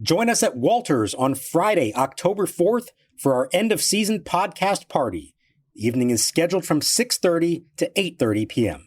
Join us at Walters on Friday, October 4th for our end-of-season podcast party. The evening is scheduled from 6:30 to 8:30 p.m.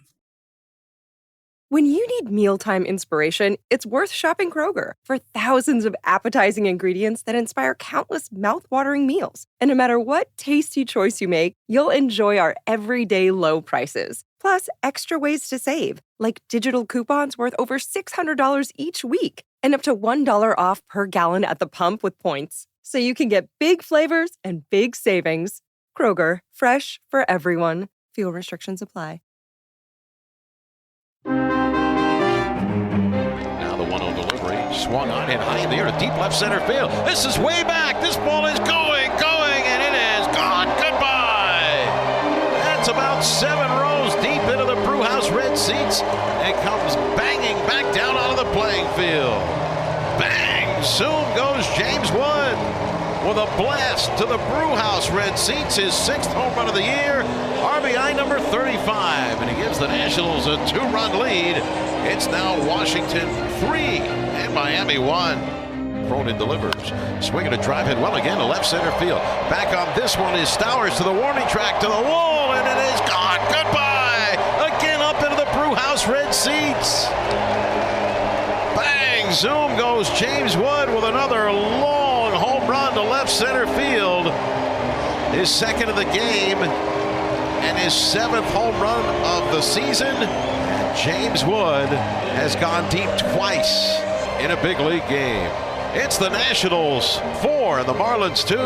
When you need mealtime inspiration, it's worth shopping Kroger for thousands of appetizing ingredients that inspire countless mouth-watering meals. And no matter what tasty choice you make, you'll enjoy our everyday low prices. Plus, extra ways to save, like digital coupons worth over $600 each week and up to $1 off per gallon at the pump with points. So you can get big flavors and big savings. Kroger, fresh for everyone. Fuel restrictions apply. Now the 1-0 delivery, swung on and high in the air to deep left center field. This is way back. This ball is going, and it is gone. Goodbye. That's about 7 rows deep into the Brewhouse red seats and comes banging back down onto the playing field. Bang! Soon goes James Wood with a blast to the Brewhouse red seats, his 6th home run of the year, RBI number 35, and he gives the Nationals a 2-run lead. It's now Washington 3 and Miami 1. Cronin delivers, swinging a drive hit well again to left center field. Back on this one is Stowers to the warning track, to the wall, and it is gone. Goodbye! Again up into the Brewhouse red seats. Bang! Zoom goes James Wood with another long home run to left center field. His 2nd of the game and his 7th home run of the season. James Wood has gone deep twice in a big league game. It's the Nationals 4 and the Marlins 2.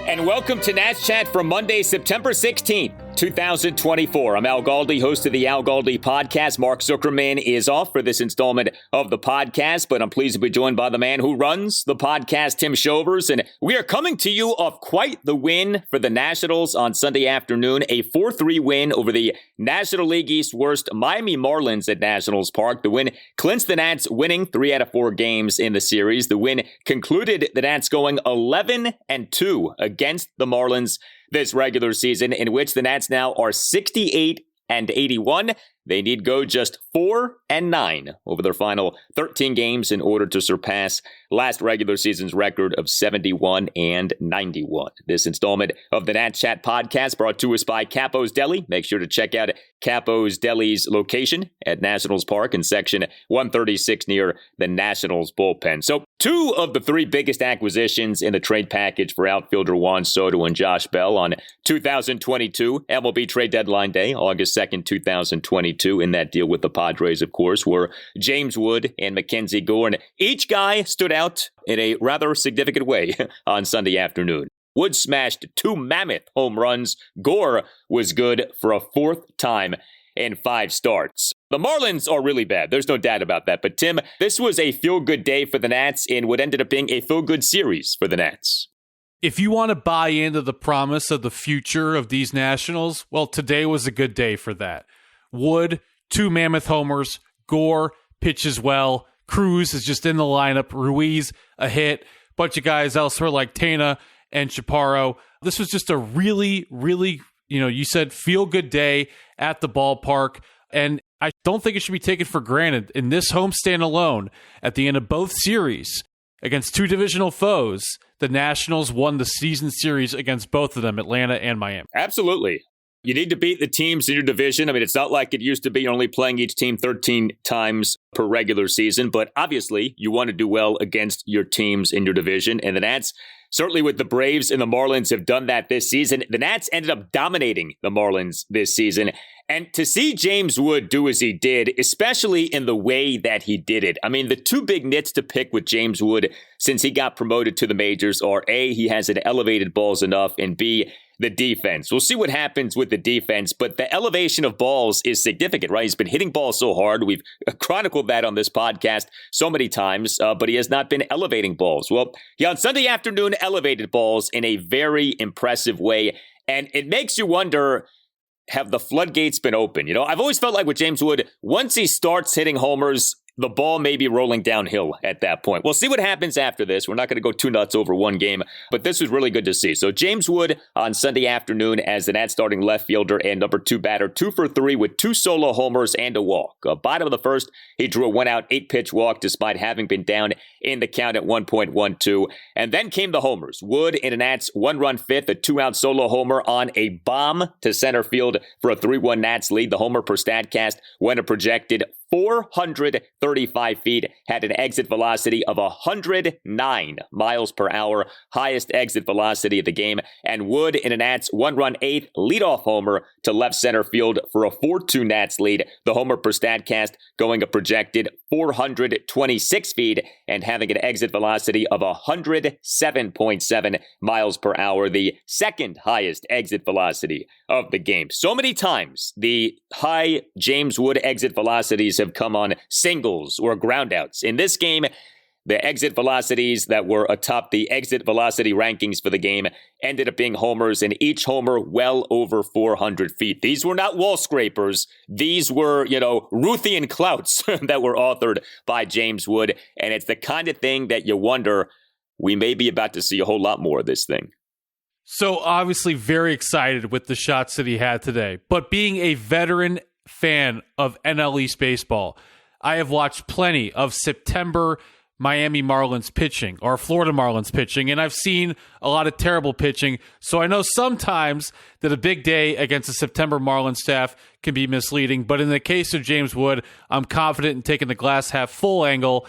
And welcome to Nats Chat for Monday, September 16th, 2024. I'm Al Galdi, host of the Al Galdi podcast. Mark Zuckerman is off for this installment of the podcast, but I'm pleased to be joined by the man who runs the podcast, Tim Shovers. And we are coming to you off quite the win for the Nationals on Sunday afternoon, a 4-3 win over the National League East worst Miami Marlins at Nationals Park. The win clinched the Nats winning 3 out of 4 games in the series. The win concluded the Nats going 11-2 against the Marlins this regular season, in which the Nats now are 68-81. They need go just 4-9 over their final 13 games in order to surpass last regular season's record of 71-91. This installment of the Nat Chat podcast brought to us by Capo's Deli. Make sure to check out Capo's Deli's location at Nationals Park in section 136 near the Nationals bullpen. So 2 of the 3 biggest acquisitions in the trade package for outfielder Juan Soto and Josh Bell on 2022 MLB trade deadline day, August 2nd, 2022. In that deal with the Padres, of course, were James Wood and MacKenzie Gore. And each guy stood out in a rather significant way on Sunday afternoon. Wood smashed 2 mammoth home runs. Gore was good for a 4th time in 5 starts. The Marlins are really bad. There's no doubt about that. But Tim, this was a feel-good day for the Nats in what ended up being a feel-good series for the Nats. If you want to buy into the promise of the future of these Nationals, well, today was a good day for that. Wood, 2 mammoth homers. Gore pitches well. Cruz is just in the lineup. Ruiz, a hit. Bunch of guys elsewhere like Tena and Chaparro. This was just a really, really, you said feel-good day at the ballpark. And I don't think it should be taken for granted. In this homestand alone, at the end of both series, against 2 divisional foes, the Nationals won the season series against both of them, Atlanta and Miami. Absolutely. You need to beat the teams in your division. I mean, it's not like it used to be only playing each team 13 times per regular season, but obviously you want to do well against your teams in your division. And the Nats, certainly with the Braves and the Marlins, have done that this season. The Nats ended up dominating the Marlins this season. And to see James Wood do as he did, especially in the way that he did it. I mean, the 2 big nits to pick with James Wood since he got promoted to the majors are A, he hasn't elevated balls enough, and B, the defense. We'll see what happens with the defense, but the elevation of balls is significant, right? He's been hitting balls so hard. We've chronicled that on this podcast so many times, but he has not been elevating balls. Well, he on Sunday afternoon elevated balls in a very impressive way, and it makes you wonder, have the floodgates been open? I've always felt like with James Wood, once he starts hitting homers, the ball may be rolling downhill at that point. We'll see what happens after this. We're not going to go too nuts over one game, but this was really good to see. So James Wood on Sunday afternoon as the Nats starting left fielder and number 2 batter, 2 for 3 with 2 solo homers and a walk. Bottom of the first, he drew a 1-out, 8-pitch walk despite having been down in the count at 1.12. And then came the homers. Wood in a Nats 1-run fifth, a 2-out solo homer on a bomb to center field for a 3-1 Nats lead. The homer per Statcast went a projected 435 feet, had an exit velocity of 109 miles per hour, highest exit velocity of the game. And Wood in a Nats 1-run 8th leadoff homer to left center field for a 4-2 Nats lead. The homer per Statcast going a projected 426 feet and having an exit velocity of 107.7 miles per hour, the second highest exit velocity of the game. So many times the high James Wood exit velocities have come on singles or groundouts. In this game, the exit velocities that were atop the exit velocity rankings for the game ended up being homers, and each homer well over 400 feet. These were not wall scrapers. These were, Ruthian clouts that were authored by James Wood, and it's the kind of thing that you wonder, we may be about to see a whole lot more of this thing. So obviously very excited with the shots that he had today, but being a veteran fan of NL East baseball, I have watched plenty of September Miami Marlins pitching or Florida Marlins pitching, and I've seen a lot of terrible pitching. So I know sometimes that a big day against the September Marlins staff can be misleading, but in the case of James Wood, I'm confident in taking the glass half full angle.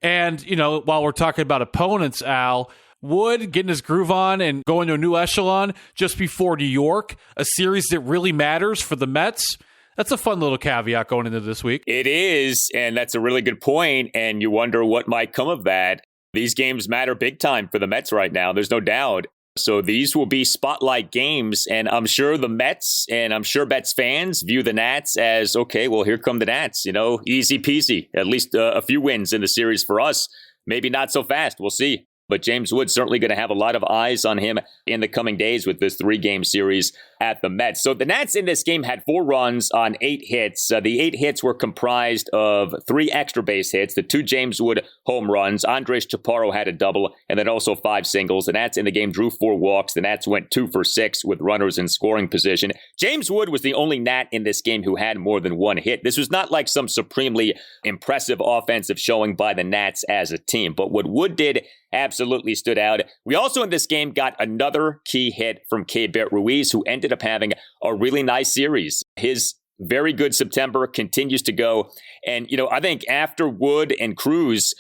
And, while we're talking about opponents, Al, Wood getting his groove on and going to a new echelon just before New York, a series that really matters for the Mets. That's a fun little caveat going into this week. It is, and that's a really good point, and you wonder what might come of that. These games matter big time for the Mets right now, there's no doubt. So these will be spotlight games, and I'm sure the Mets and I'm sure Mets fans view the Nats as, okay, well, here come the Nats, easy peasy, at least a few wins in the series for us. Maybe not so fast, we'll see. But James Wood's certainly going to have a lot of eyes on him in the coming days with this 3-game series at the Mets. So the Nats in this game had 4 runs on 8 hits. The 8 hits were comprised of 3 extra base hits, the 2 James Wood home runs. Andres Chaparro had a double, and then also 5 singles. The Nats in the game drew 4 walks. The Nats went 2 for 6 with runners in scoring position. James Wood was the only Nat in this game who had more than 1 hit. This was not like some supremely impressive offensive showing by the Nats as a team, but what Wood did absolutely stood out. We also in this game got another key hit from Keibert Ruiz, who ended up having a really nice series. His very good September continues to go. And, I think after Wood and Cruz,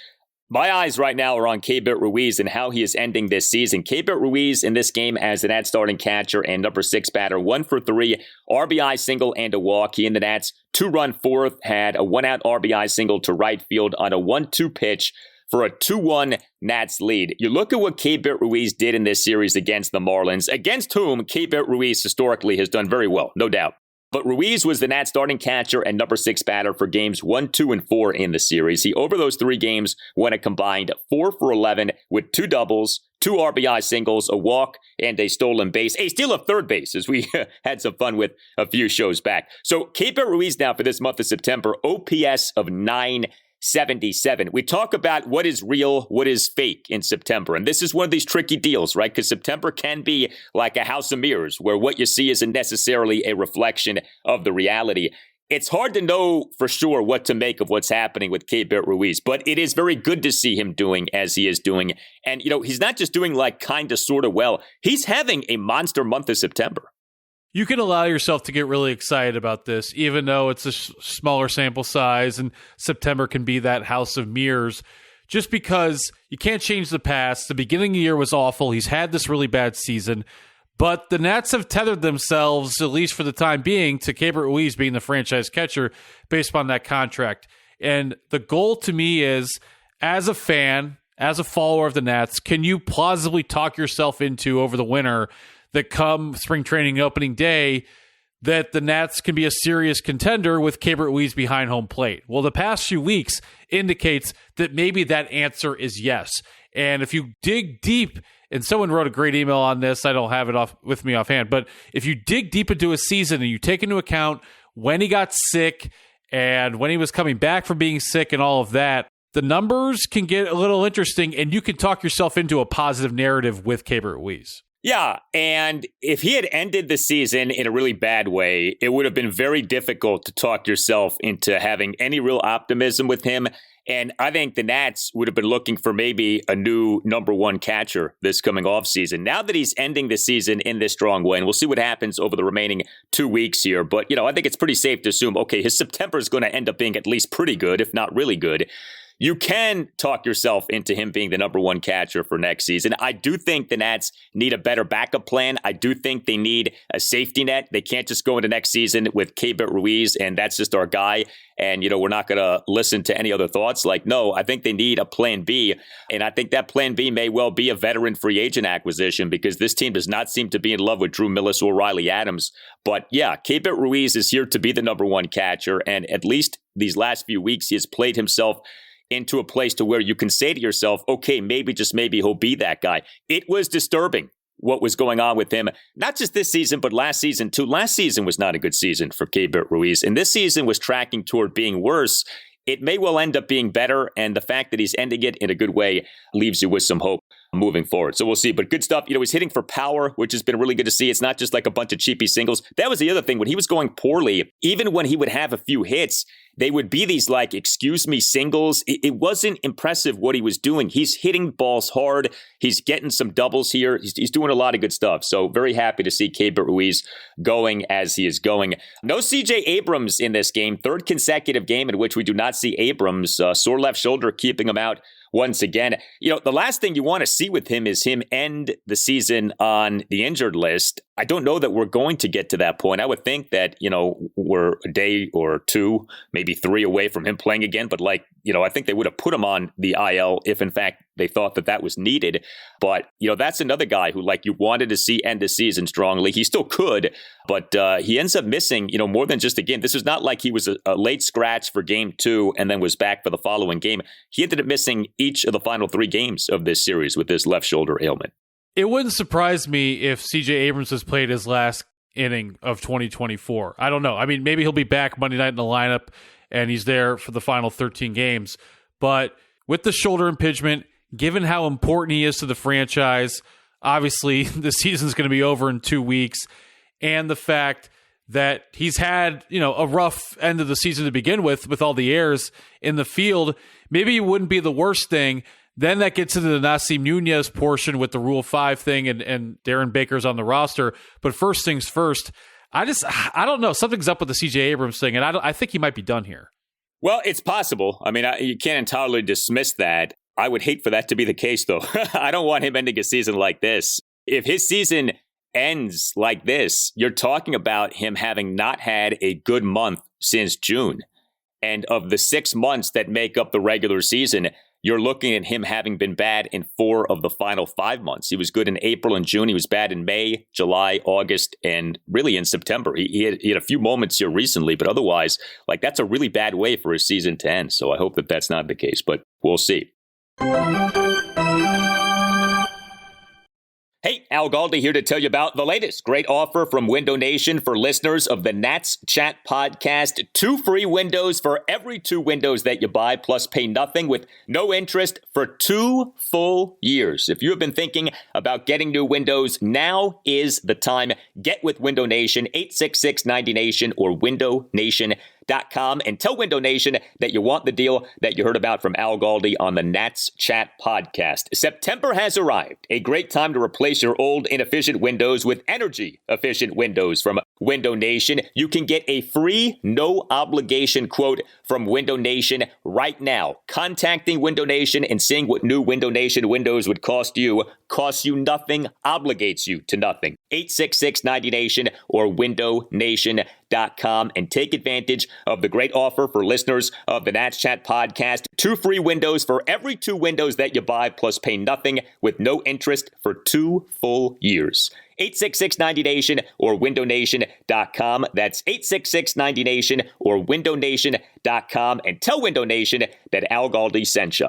my eyes right now are on Keibert Ruiz and how he is ending this season. Keibert Ruiz in this game as the Nats starting catcher and number 6 batter, 1 for 3, RBI single and a walk. He and the Nats 2-run fourth had a 1-out RBI single to right field on a 1-2 pitch for a 2-1 Nats lead. You look at what Keibert Ruiz did in this series against the Marlins, against whom Keibert Ruiz historically has done very well, no doubt. But Ruiz was the Nats starting catcher and number 6 batter for games 1, 2, and 4 in the series. He, over those 3 games, went a combined 4 for 11 with 2 doubles, 2 RBI singles, a walk, and a stolen base. A steal of third base, as we had some fun with a few shows back. So Keibert Ruiz now for this month of September, OPS of 977. We talk about what is real, what is fake in September. And this is one of these tricky deals, right? Because September can be like a house of mirrors where what you see isn't necessarily a reflection of the reality. It's hard to know for sure what to make of what's happening with Keibert Ruiz, but it is very good to see him doing as he is doing. And, he's not just doing like kind of sort of well. He's having a monster month of September. You can allow yourself to get really excited about this, even though it's a smaller sample size and September can be that house of mirrors, just because you can't change the past. The beginning of the year was awful. He's had this really bad season, but the Nats have tethered themselves, at least for the time being, to Keibert Ruiz being the franchise catcher based upon that contract. And the goal to me is, as a fan, as a follower of the Nats, can you plausibly talk yourself into over the winter that come spring training opening day that the Nats can be a serious contender with Keibert Ruiz behind home plate? Well, the past few weeks indicates that maybe that answer is yes. And if you dig deep, and someone wrote a great email on this, I don't have it with me offhand, but if you dig deep into a season and you take into account when he got sick And when he was coming back from being sick and all of that, the numbers can get a little interesting, and you can talk yourself into a positive narrative with Keibert Ruiz. Yeah, and if he had ended the season in a really bad way, it would have been very difficult to talk yourself into having any real optimism with him. And I think the Nats would have been looking for maybe a new number one catcher this coming offseason. Now that he's ending the season in this strong way, and we'll see what happens over the remaining 2 weeks here. But, I think it's pretty safe to assume, okay, his September is going to end up being at least pretty good, if not really good. You can talk yourself into him being the number one catcher for next season. I do think the Nats need a better backup plan. I do think they need a safety net. They can't just go into next season with Keibert Ruiz, and that's just our guy. And, we're not going to listen to any other thoughts. No, I think they need a plan B. And I think that plan B may well be a veteran free agent acquisition, because this team does not seem to be in love with Drew Millis or Riley Adams. But yeah, Keibert Ruiz is here to be the number one catcher. And at least these last few weeks, he has played himself into a place to where you can say to yourself, okay, maybe, just maybe he'll be that guy. It was disturbing what was going on with him, not just this season, but last season too. Last season was not a good season for Keibert Ruiz, and this season was tracking toward being worse. It may well end up being better, and the fact that he's ending it in a good way leaves you with some hope moving forward. So we'll see. But good stuff. He's hitting for power, which has been really good to see. It's not just like a bunch of cheapy singles. That was the other thing. When he was going poorly, even when he would have a few hits, they would be these excuse me singles. It wasn't impressive what he was doing. He's hitting balls hard. He's getting some doubles here. He's doing a lot of good stuff. So very happy to see Keibert Ruiz going as he is going. No CJ Abrams in this game. Third consecutive game in which we do not see Abrams. Sore left shoulder keeping him out once again. The last thing you want to see with him is him end the season on the injured list. I don't know that we're going to get to that point. I would think that, we're a day or two, maybe three away from him playing again. But I think they would have put him on the IL if, in fact, they thought that was needed. But, that's another guy who, you wanted to see end the season strongly. He still could, but he ends up missing, more than just a game. This was not like he was a late scratch for game 2 and then was back for the following game. He ended up missing each of the final 3 games of this series with this left shoulder ailment. It wouldn't surprise me if CJ Abrams has played his last inning of 2024. I don't know. I mean, maybe he'll be back Monday night in the lineup and he's there for the final 13 games. But with the shoulder impingement, given how important he is to the franchise, obviously the season's going to be over in 2 weeks, and the fact that he's had, a rough end of the season to begin with all the errors in the field, maybe it wouldn't be the worst thing. Then that gets into the Nasim Nunez portion with the Rule 5 thing and Darren Baker's on the roster. But first things first, I don't know. Something's up with the CJ Abrams thing, and I think he might be done here. Well, it's possible. I mean, you can't entirely dismiss that. I would hate for that to be the case, though. I don't want him ending a season like this. If his season ends like this, you're talking about him having not had a good month since June. And of the 6 months that make up the regular season, you're looking at him having been bad in 4 of the final 5 months. He was good in April and June. He was bad in May, July, August, and really in September. He had a few moments here recently, but otherwise, that's a really bad way for his season to end. So I hope that that's not the case, but we'll see. Hey, Al Galdi here to tell you about the latest great offer from Window Nation for listeners of the Nats Chat podcast. 2 free windows for every 2 windows that you buy, plus pay nothing with no interest for 2 full years. If you have been thinking about getting new windows, now is the time. Get with Window Nation, 866-90Nation or windownation.com, and tell Window Nation that you want the deal that you heard about from Al Galdi on the Nats Chat podcast. September has arrived. A great time to replace your old inefficient windows with energy-efficient windows from Window Nation. You can get a free, no-obligation quote from Window Nation right now. Contacting Window Nation and seeing what new Window Nation windows would cost you costs you nothing, obligates you to nothing. 866-90Nation or windownation.com, and take advantage of the great offer for listeners of the Nats Chat podcast. 2 free windows for every 2 windows that you buy, plus pay nothing with no interest for 2 full years. 866-90Nation or windownation.com. That's 866-90Nation or windownation.com, and tell Window Nation that Al Galdi sent you.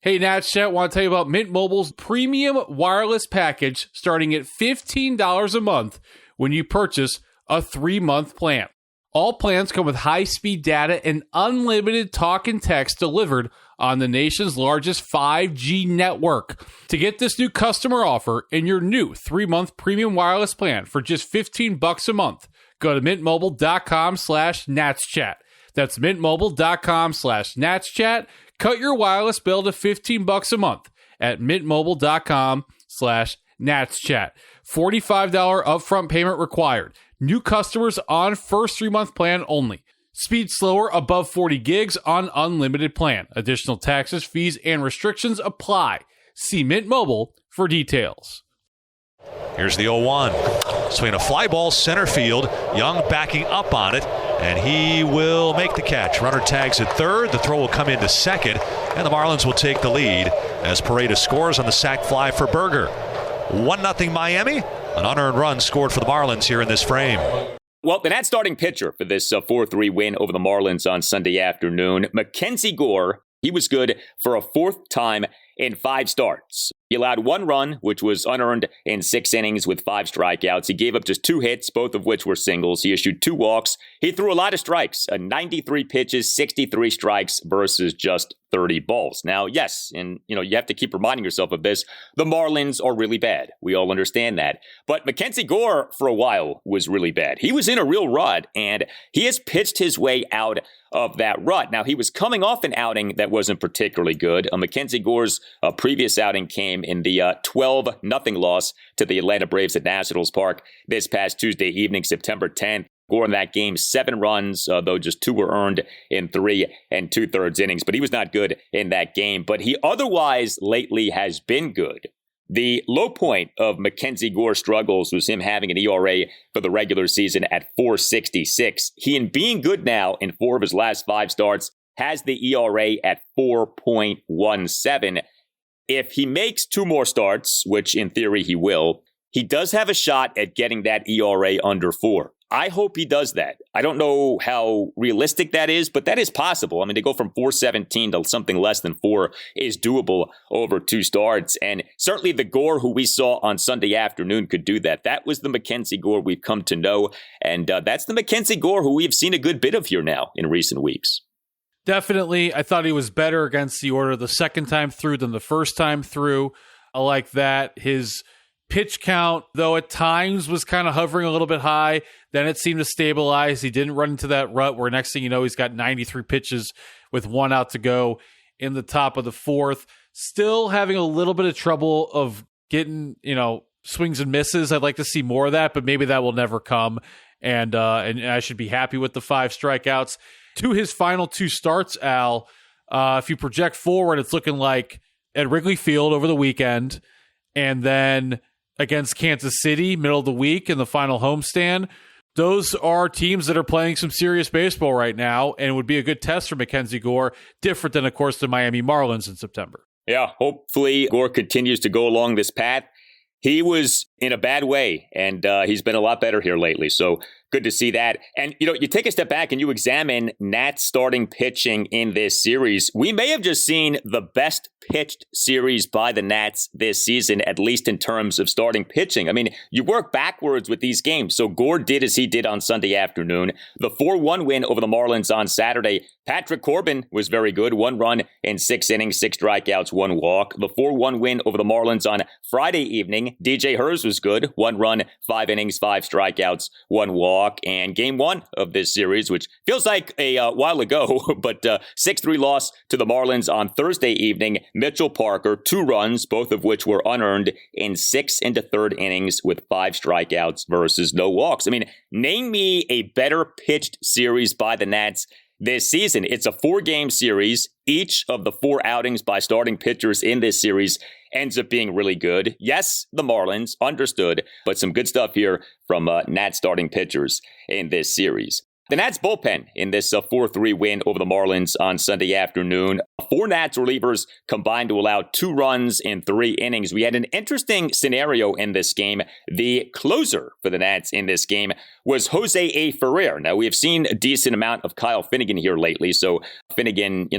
Hey, Nats Chat, want to tell you about Mint Mobile's premium wireless package starting at $15 a month when you purchase a 3-month plan. All plans come with high-speed data and unlimited talk and text delivered on the nation's largest 5G network. To get this new customer offer and your new 3-month premium wireless plan for just $15 a month, go to mintmobile.com/natschat. That's mintmobile.com/natschat. Cut your wireless bill to $15 a month at mintmobile.com/natschat. $45 upfront payment required. New customers on first 3-month plan only. Speed slower above 40 gigs on unlimited plan. Additional taxes, fees, and restrictions apply. See Mint Mobile for details. Here's the 0-1. Swinging a fly ball center field. Young backing up on it, and he will make the catch. Runner tags at third. The throw will come into second, and the Marlins will take the lead as Paredes scores on the sac fly for Berger. 1-0 Miami. An unearned run scored for the Marlins here in this frame. Well, the Nats starting pitcher for this 4-3 win over the Marlins on Sunday afternoon, MacKenzie Gore, he was good for a fourth time in 5 starts. He allowed 1 run, which was unearned in 6 innings with 5 strikeouts. He gave up just 2 hits, both of which were singles. He issued 2 walks. He threw a lot of strikes, 93 pitches, 63 strikes versus just 30 balls. Now, yes, and you have to keep reminding yourself of this. The Marlins are really bad. We all understand that. But MacKenzie Gore, for a while, was really bad. He was in a real rut, and he has pitched his way out of that rut. Now, he was coming off an outing that wasn't particularly good. MacKenzie Gore's previous outing came in the 12-0 loss to the Atlanta Braves at Nationals Park this past Tuesday evening, September 10th. Gore in that game, 7 runs, though just 2 were earned in 3 2/3 innings. But he was not good in that game. But he otherwise lately has been good. The low point of MacKenzie Gore's struggles was him having an ERA for the regular season at 4.66. He, in being good now in 4 of his last 5 starts, has the ERA at 4.17. If he makes 2 more starts, which in theory he will, he does have a shot at getting that ERA under 4. I hope he does that. I don't know how realistic that is, but that is possible. I mean, to go from 4.17 to something less than 4 is doable over 2 starts. And certainly the Gore who we saw on Sunday afternoon could do that. That was the MacKenzie Gore we've come to know. And that's the MacKenzie Gore who we've seen a good bit of here now in recent weeks. Definitely. I thought he was better against the order the second time through than the first time through. I like that. His pitch count, though at times was kind of hovering a little bit high, then it seemed to stabilize. He didn't run into that rut where next thing you know, he's got 93 pitches with 1 out to go in the top of the 4th. Still having a little bit of trouble of getting, swings and misses. I'd like to see more of that, but maybe that will never come. And I should be happy with the 5 strikeouts. To his final 2 starts, Al, if you project forward, it's looking like at Wrigley Field over the weekend, and then against Kansas City, middle of the week in the final homestand. Those are teams that are playing some serious baseball right now, and it would be a good test for MacKenzie Gore, different than, of course, the Miami Marlins in September. Yeah, hopefully Gore continues to go along this path. He was in a bad way, and he's been a lot better here lately. So good to see that. And, you take a step back and you examine Nats starting pitching in this series. We may have just seen the best pitched series by the Nats this season, at least in terms of starting pitching. I mean, you work backwards with these games. So Gore did as he did on Sunday afternoon. The 4-1 win over the Marlins on Saturday. Patrick Corbin was very good. 1 run in 6 innings, 6 strikeouts, 1 walk. The 4-1 win over the Marlins on Friday evening. DJ Hers was good. 1 run, 5 innings, 5 strikeouts, 1 walk. And game 1 of this series, which feels like a while ago, but 6-3 loss to the Marlins on Thursday evening. Mitchell Parker, 2 runs, both of which were unearned in 6 1/3 innings with 5 strikeouts versus no walks. I mean, name me a better pitched series by the Nats this season. It's a 4-game series. Each of the 4 outings by starting pitchers in this series ends up being really good. Yes, the Marlins, understood, but some good stuff here from Nats starting pitchers in this series. The Nats bullpen in this 4-3 win over the Marlins on Sunday afternoon. 4 Nats relievers combined to allow 2 runs in 3 innings. We had an interesting scenario in this game. The closer for the Nats in this game was Jose A. Ferrer. Now, we have seen a decent amount of Kyle Finnegan here lately, so Finnegan,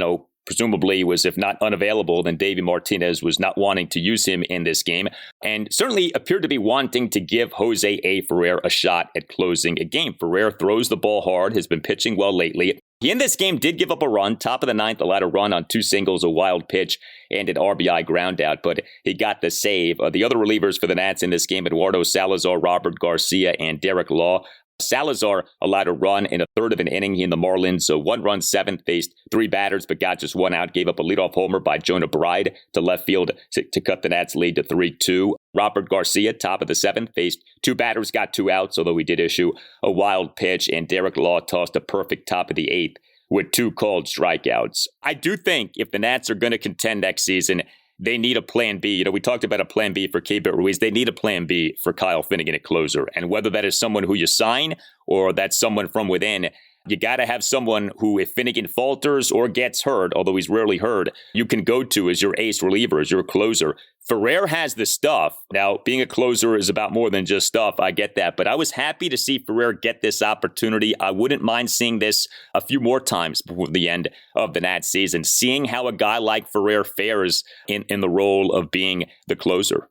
presumably was, if not unavailable, then Davey Martinez was not wanting to use him in this game, and certainly appeared to be wanting to give Jose A. Ferrer a shot at closing a game. Ferrer throws the ball hard, has been pitching well lately. He in this game did give up a run, top of the ninth, allowed a run on 2 singles, a wild pitch, and an RBI ground out, but he got the save. The other relievers for the Nats in this game, Eduardo Salazar, Robert Garcia, and Derek Law. Salazar allowed a run in a third of an inning. He and the Marlins, a 1-run seventh, faced 3 batters, but got just 1 out, gave up a leadoff homer by Jonah Bride to left field to cut the Nats lead to 3-2. Robert Garcia, top of the 7th, faced 2 batters, got 2 outs, although he did issue a wild pitch, and Derek Law tossed a perfect top of the 8th with 2 called strikeouts. I do think if the Nats are going to contend next season, they need a plan B. You know, we talked about a plan B for Keibert Ruiz. They need a plan B for Kyle Finnegan at closer. And whether that is someone who you sign or that's someone from within, you got to have someone who, if Finnegan falters or gets hurt, although he's rarely hurt, you can go to as your ace reliever, as your closer. Ferrer has the stuff. Now, being a closer is about more than just stuff. I get that. But I was happy to see Ferrer get this opportunity. I wouldn't mind seeing this a few more times before the end of the Nats season, seeing how a guy like Ferrer fares in the role of being the closer.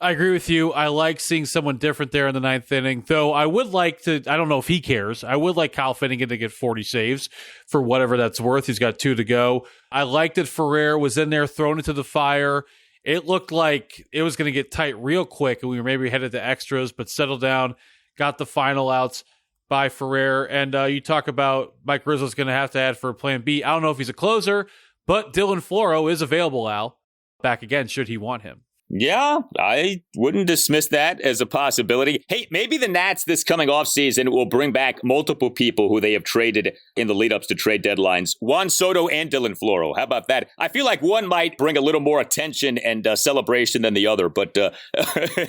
I agree with you. I like seeing someone different there in the 9th inning, though I would like to, I don't know if he cares, I would like Kyle Finnegan to get 40 saves for whatever that's worth. He's got 2 to go. I like that Ferrer was in there thrown into the fire. It looked like it was going to get tight real quick, and we were maybe headed to extras, but settled down, got the final outs by Ferrer. And you talk about Mike Rizzo's going to have to add for a plan B. I don't know if he's a closer, but Dylan Floro is available, Al, back again, should he want him. Yeah, I wouldn't dismiss that as a possibility. Hey, maybe the Nats this coming offseason will bring back multiple people who they have traded in the lead-ups to trade deadlines. Juan Soto and Dylan Floro. How about that? I feel like one might bring a little more attention and celebration than the other, but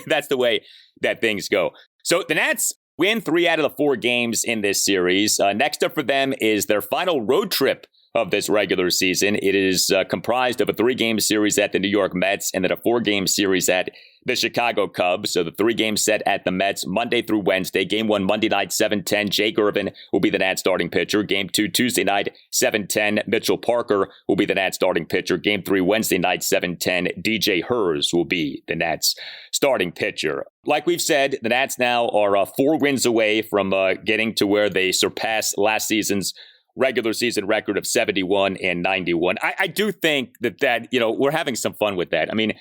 that's the way that things go. So the Nats win 3 out of the 4 games in this series. Next up for them is their final road trip of this regular season. It is comprised of a 3-game series at the New York Mets and then a 4-game series at the Chicago Cubs. So the 3-game set at the Mets Monday through Wednesday. Game 1 Monday night 7:10. Jake Irvin will be the Nats starting pitcher. Game 2 Tuesday night 7:10. Mitchell Parker will be the Nats starting pitcher. Game 3 Wednesday night 7:10. DJ Hers will be the Nats starting pitcher. Like we've said, the Nats now are 4 wins away from getting to where they surpassed last season's regular season record of 71 and 91. I do think that, you know, we're having some fun with that. I mean,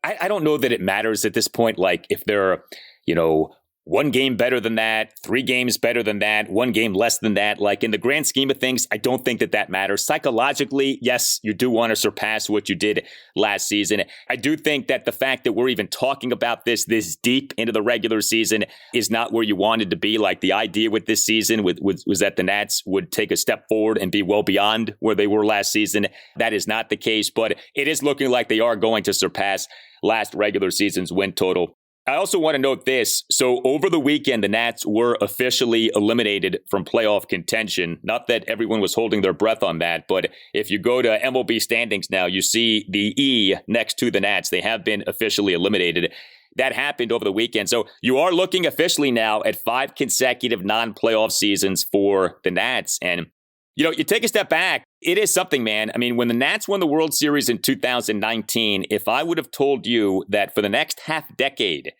I don't know that it matters at this point, like if they're, you know, 1 game better than that, 3 games better than that, 1 game less than that. Like in the grand scheme of things, I don't think that matters. Psychologically, yes, you do want to surpass what you did last season. I do think that the fact that we're even talking about this deep into the regular season is not where you wanted to be. Like the idea with this season was that the Nats would take a step forward and be well beyond where they were last season. That is not the case, but it is looking like they are going to surpass last regular season's win total. I also want to note this. So over the weekend, the Nats were officially eliminated from playoff contention. Not that everyone was holding their breath on that, but if you go to MLB standings now, you see the E next to the Nats. They have been officially eliminated. That happened over the weekend. So you are looking officially now at 5 consecutive non-playoff seasons for the Nats. And, you know, you take a step back. It is something, man. I mean, when the Nats won the World Series in 2019, if I would have told you that for the next half decade,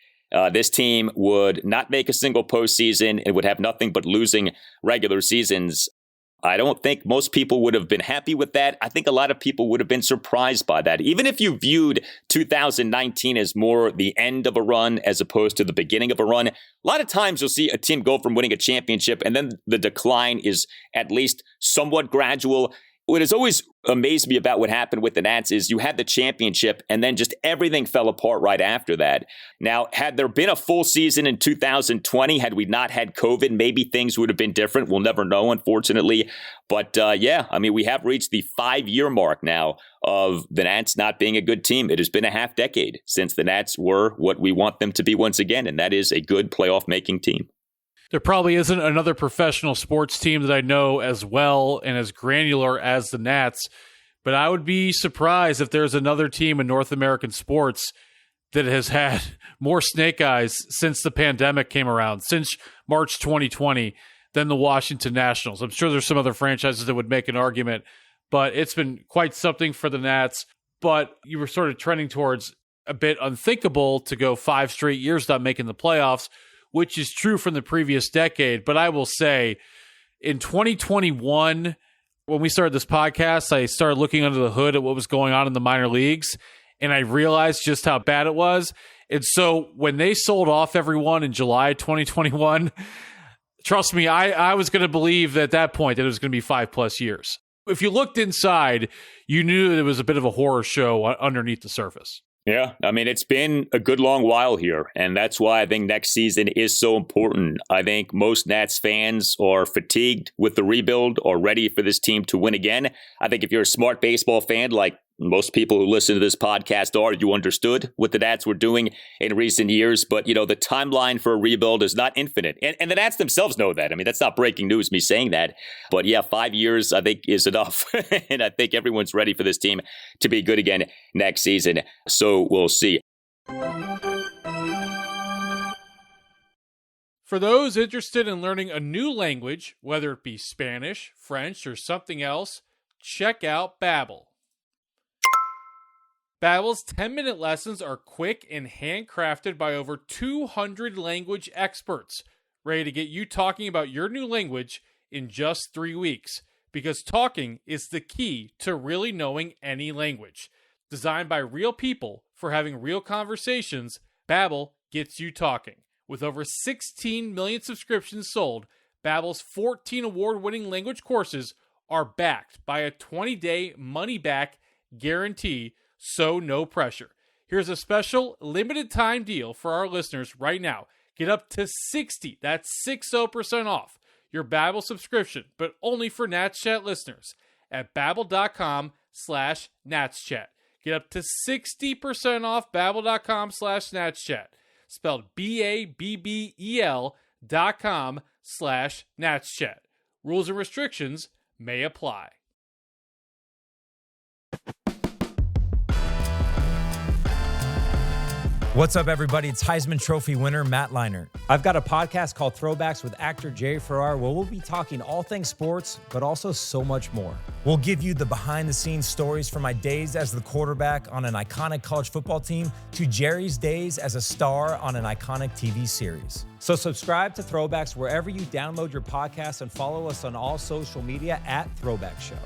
this team would not make a single postseason and would have nothing but losing regular seasons, I don't think most people would have been happy with that. I think a lot of people would have been surprised by that. Even if you viewed 2019 as more the end of a run as opposed to the beginning of a run, a lot of times you'll see a team go from winning a championship and then the decline is at least somewhat gradual. What has always amazed me about what happened with the Nats is you had the championship and then just everything fell apart right after that. Now, had there been a full season in 2020, had we not had COVID, maybe things would have been different. We'll never know, unfortunately. But yeah, I mean, we have reached the 5-year mark now of the Nats not being a good team. It has been a half decade since the Nats were what we want them to be once again, and that is a good playoff-making team. There probably isn't another professional sports team that I know as well and as granular as the Nats, but I would be surprised if there's another team in North American sports that has had more snake eyes since the pandemic came around, since March 2020, than the Washington Nationals. I'm sure there's some other franchises that would make an argument, but it's been quite something for the Nats. But you were sort of trending towards a bit unthinkable to go 5 straight years without making the playoffs, which is true from the previous decade. But I will say, in 2021, when we started this podcast, I started looking under the hood at what was going on in the minor leagues, and I realized just how bad it was. And so when they sold off everyone in July 2021, trust me, I was going to believe at that point that it was going to be 5+ years. If you looked inside, you knew there was a bit of a horror show underneath the surface. Yeah, I mean, it's been a good long while here, and that's why I think next season is so important. I think most Nats fans are fatigued with the rebuild or ready for this team to win again. I think if you're a smart baseball fan, like most people who listen to this podcast are, you understood what the Nats were doing in recent years. But, the timeline for a rebuild is not infinite. And the Nats themselves know that. I mean, that's not breaking news, me saying that. But yeah, 5 years, I think, is enough. And I think everyone's ready for this team to be good again next season. So we'll see. For those interested in learning a new language, whether it be Spanish, French, or something else, check out Babbel. Babbel's 10-minute lessons are quick and handcrafted by over 200 language experts, ready to get you talking about your new language in just 3 weeks, because talking is the key to really knowing any language. Designed by real people for having real conversations, Babbel gets you talking. With over 16 million subscriptions sold, Babbel's 14 award-winning language courses are backed by a 20-day money-back guarantee. So no pressure. Here's a special limited time deal for our listeners right now. Get up to 60% off your Babbel subscription, but only for Nats Chat listeners at babbel.com/NatsChat. Get up to 60% off babbel.com/NatsChat. Spelled BABBEL.com/NatsChat. Rules and restrictions may apply. What's up, everybody? It's Heisman Trophy winner Matt Leinart. I've got a podcast called Throwbacks with actor Jay Farrar, where we'll be talking all things sports, but also so much more. We'll give you the behind-the-scenes stories from my days as the quarterback on an iconic college football team to Jerry's days as a star on an iconic TV series. So subscribe to Throwbacks wherever you download your podcast and follow us on all social media at Throwback Show.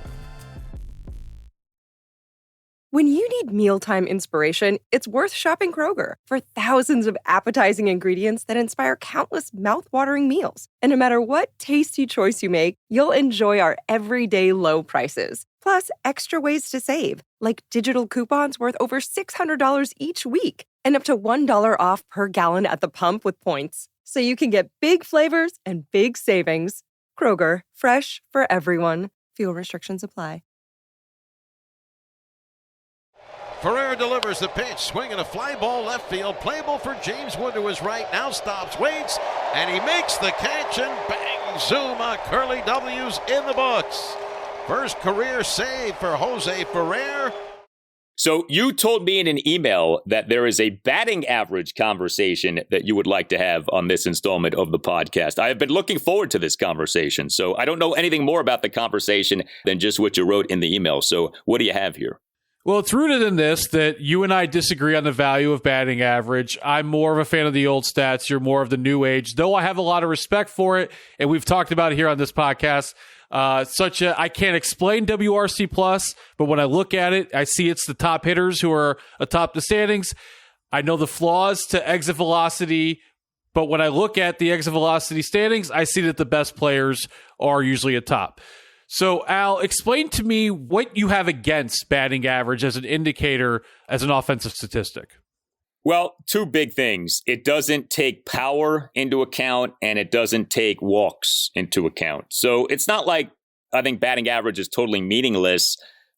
When you need mealtime inspiration, it's worth shopping Kroger for thousands of appetizing ingredients that inspire countless mouth-watering meals. And no matter what tasty choice you make, you'll enjoy our everyday low prices. Plus, extra ways to save, like digital coupons worth over $600 each week and up to $1 off per gallon at the pump with points. So you can get big flavors and big savings. Kroger, fresh for everyone. Fuel restrictions apply. Ferrer delivers the pitch, swinging a fly ball left field, playable for James Wood to his right, now stops, waits, and he makes the catch, and bang, Zuma, Curly W's in the books. First career save for Jose Ferrer. So you told me in an email that there is a batting average conversation that you would like to have on this installment of the podcast. I have been looking forward to this conversation, so I don't know anything more about the conversation than just what you wrote in the email. So what do you have here? Well, it's rooted in this, that you and I disagree on the value of batting average. I'm more of a fan of the old stats. You're more of the new age, though I have a lot of respect for it. And we've talked about it here on this podcast. I can't explain WRC plus, but when I look at it, I see it's the top hitters who are atop the standings. I know the flaws to exit velocity, but when I look at the exit velocity standings, I see that the best players are usually atop. So, Al, explain to me what you have against batting average as an indicator, as an offensive statistic. Well, two big things. It doesn't take power into account, and it doesn't take walks into account. So it's not like I think batting average is totally meaningless,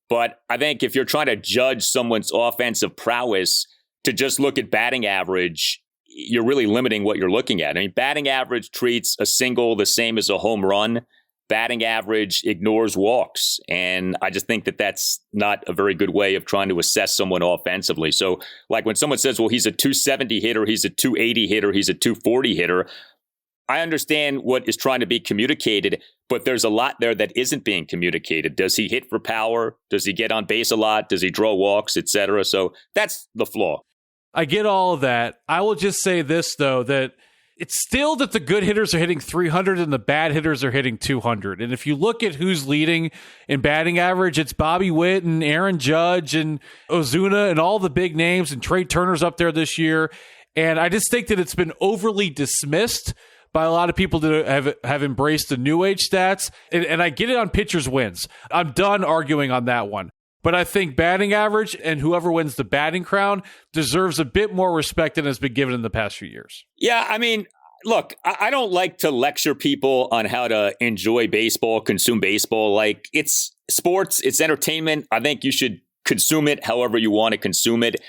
but I think if you're trying to judge someone's offensive prowess to just look at batting average, you're really limiting what you're looking at. I mean, batting average treats a single the same as a home run. Batting average ignores walks. And I just think that that's not a very good way of trying to assess someone offensively. So like when someone says, well, he's a 270 hitter, he's a 280 hitter, he's a 240 hitter, I understand what is trying to be communicated, but there's a lot there that isn't being communicated. Does he hit for power? Does he get on base a lot? Does he draw walks, etc.? So that's the flaw. I get all of that. I will just say this, though, that it's still that the good hitters are hitting 300 and the bad hitters are hitting 200. And if you look at who's leading in batting average, it's Bobby Witt and Aaron Judge and Ozuna and all the big names, and Trey Turner's up there this year. And I just think that it's been overly dismissed by a lot of people that have embraced the new age stats. And I get it on pitchers' wins. I'm done arguing on that one. But I think batting average and whoever wins the batting crown deserves a bit more respect than has been given in the past few years. Yeah, I mean, look, I don't like to lecture people on how to enjoy baseball, consume baseball. Like, it's sports, it's entertainment. I think you should consume it however you want to consume it.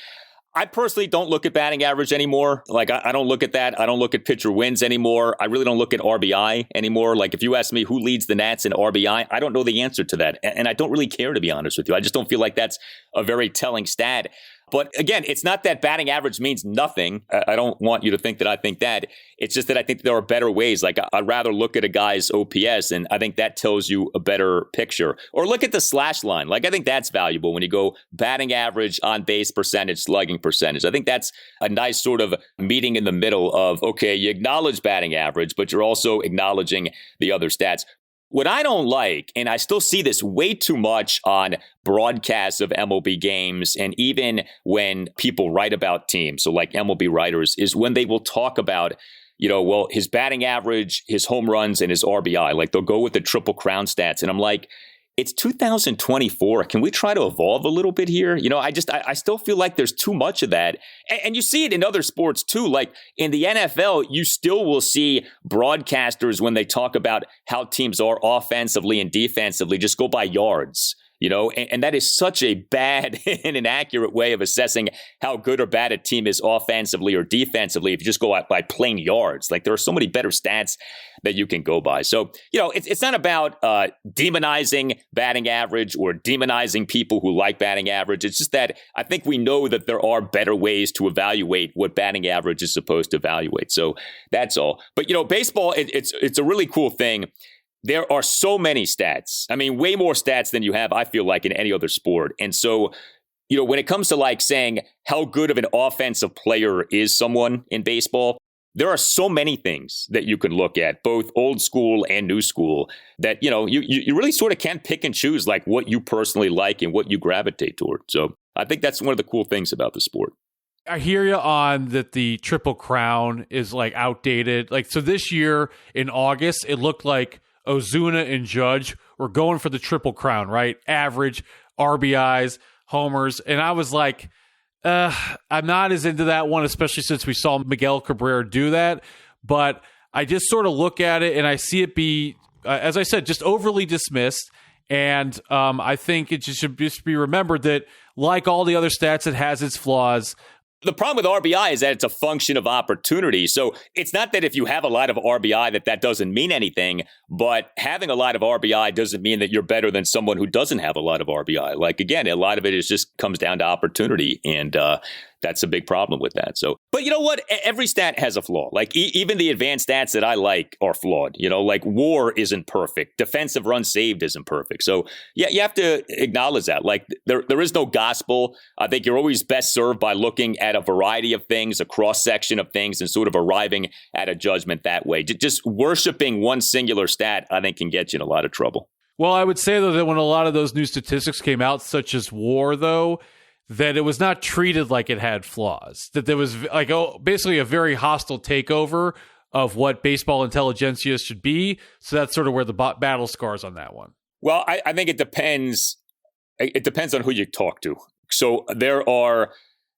I personally don't look at batting average anymore. Like, I don't look at that. I don't look at pitcher wins anymore. I really don't look at RBI anymore. Like, if you ask me who leads the Nats in RBI, I don't know the answer to that. And I don't really care, to be honest with you. I just don't feel like that's a very telling stat. But again, it's not that batting average means nothing. I don't want you to think that I think that. It's just that I think there are better ways. Like, I'd rather look at a guy's OPS, and I think that tells you a better picture. Or look at the slash line. Like, I think that's valuable when you go batting average, on base percentage, slugging percentage. I think that's a nice sort of meeting in the middle of, okay, you acknowledge batting average, but you're also acknowledging the other stats. What I don't like, and I still see this way too much on broadcasts of MLB games, and even when people write about teams, so like MLB writers, is when they will talk about, well, his batting average, his home runs, and his RBI. Like, they'll go with the Triple Crown stats. And I'm like, it's 2024. Can we try to evolve a little bit here? I still feel like there's too much of that. And you see it in other sports too. Like in the NFL, you still will see broadcasters when they talk about how teams are offensively and defensively just go by yards. And that is such a bad and inaccurate way of assessing how good or bad a team is offensively or defensively if you just go out by plain yards. Like, there are so many better stats that you can go by. So, it's not about demonizing batting average or demonizing people who like batting average. It's just that I think we know that there are better ways to evaluate what batting average is supposed to evaluate. So that's all. But, baseball, it's a really cool thing. There are so many stats. I mean, way more stats than you have, I feel like, in any other sport. And so, when it comes to like saying how good of an offensive player is someone in baseball, there are so many things that you can look at, both old school and new school, that, you really sort of can pick and choose like what you personally like and what you gravitate toward. So I think that's one of the cool things about the sport. I hear you on that the Triple Crown is like outdated. Like, so this year in August, it looked like Ozuna and Judge were going for the Triple Crown, right? Average, RBIs, homers. And I was like, I'm not as into that one, especially since we saw Miguel Cabrera do that. But I just sort of look at it and I see it be, as I said, just overly dismissed. And I think it should just be remembered that, like all the other stats, it has its flaws. The problem with RBI is that it's a function of opportunity. So it's not that if you have a lot of RBI that doesn't mean anything, but having a lot of RBI doesn't mean that you're better than someone who doesn't have a lot of RBI. Like, again, a lot of it is just comes down to opportunity. And that's a big problem with that. So, but you know what? Every stat has a flaw. Like even the advanced stats that I like are flawed. Like WAR isn't perfect. Defensive runs saved isn't perfect. So yeah, you have to acknowledge that. Like there is no gospel. I think you're always best served by looking at a variety of things, a cross section of things, and sort of arriving at a judgment that way. Just worshiping one singular stat, I think, can get you in a lot of trouble. Well, I would say though that when a lot of those new statistics came out, such as WAR, though, that it was not treated like it had flaws, that there was like basically a very hostile takeover of what baseball intelligentsia should be. So that's sort of where the battle scars on that one. Well, I think it depends. It depends on who you talk to. So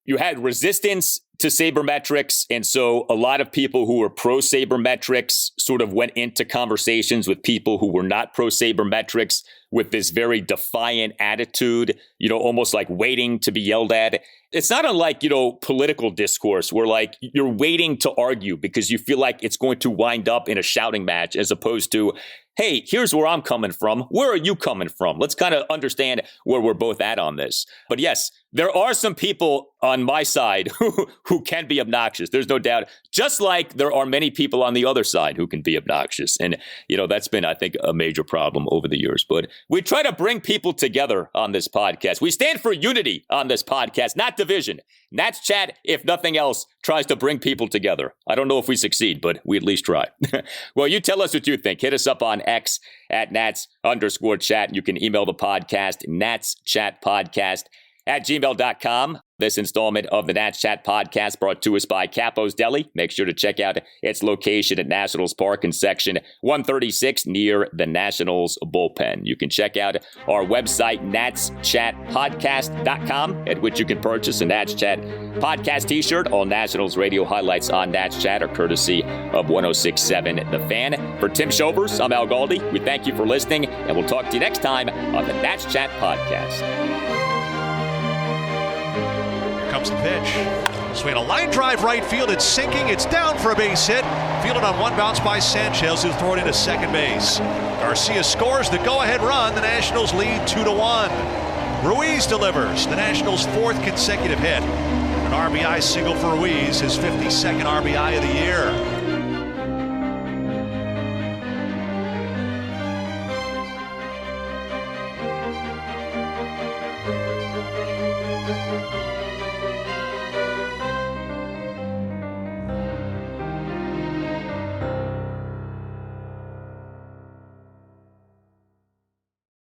you had resistance to sabermetrics. And so a lot of people who were pro sabermetrics sort of went into conversations with people who were not pro sabermetrics with this very defiant attitude, almost like waiting to be yelled at. It's not unlike, political discourse where like you're waiting to argue because you feel like it's going to wind up in a shouting match, as opposed to, hey, here's where I'm coming from. Where are you coming from? Let's kind of understand where we're both at on this. But yes, there are some people on my side who can be obnoxious. There's no doubt. Just like there are many people on the other side who can be obnoxious. And, that's been, I think, a major problem over the years. But we try to bring people together on this podcast. We stand for unity on this podcast, not division. Nats Chat, if nothing else, tries to bring people together. I don't know if we succeed, but we at least try. Well, you tell us what you think. Hit us up on X at Nats_chat. You can email the podcast, natschatpodcast@gmail.com. This installment of the Nats Chat Podcast brought to us by Capo's Deli. Make sure to check out its location at Nationals Park in Section 136 near the Nationals bullpen. You can check out our website, natschatpodcast.com, at which you can purchase a Nats Chat Podcast t-shirt. All Nationals radio highlights on Nats Chat are courtesy of 106.7 The Fan. For Tim Shovers, I'm Al Galdi. We thank you for listening, and we'll talk to you next time on the Nats Chat Podcast. Comes the pitch. Swing a line drive right field. It's sinking. It's down for a base hit. Fielded on one bounce by Sanchez, who threw it into second base. Garcia scores the go-ahead run. The Nationals lead 2-1. Ruiz delivers the Nationals' fourth consecutive hit. An RBI single for Ruiz, his 52nd RBI of the year.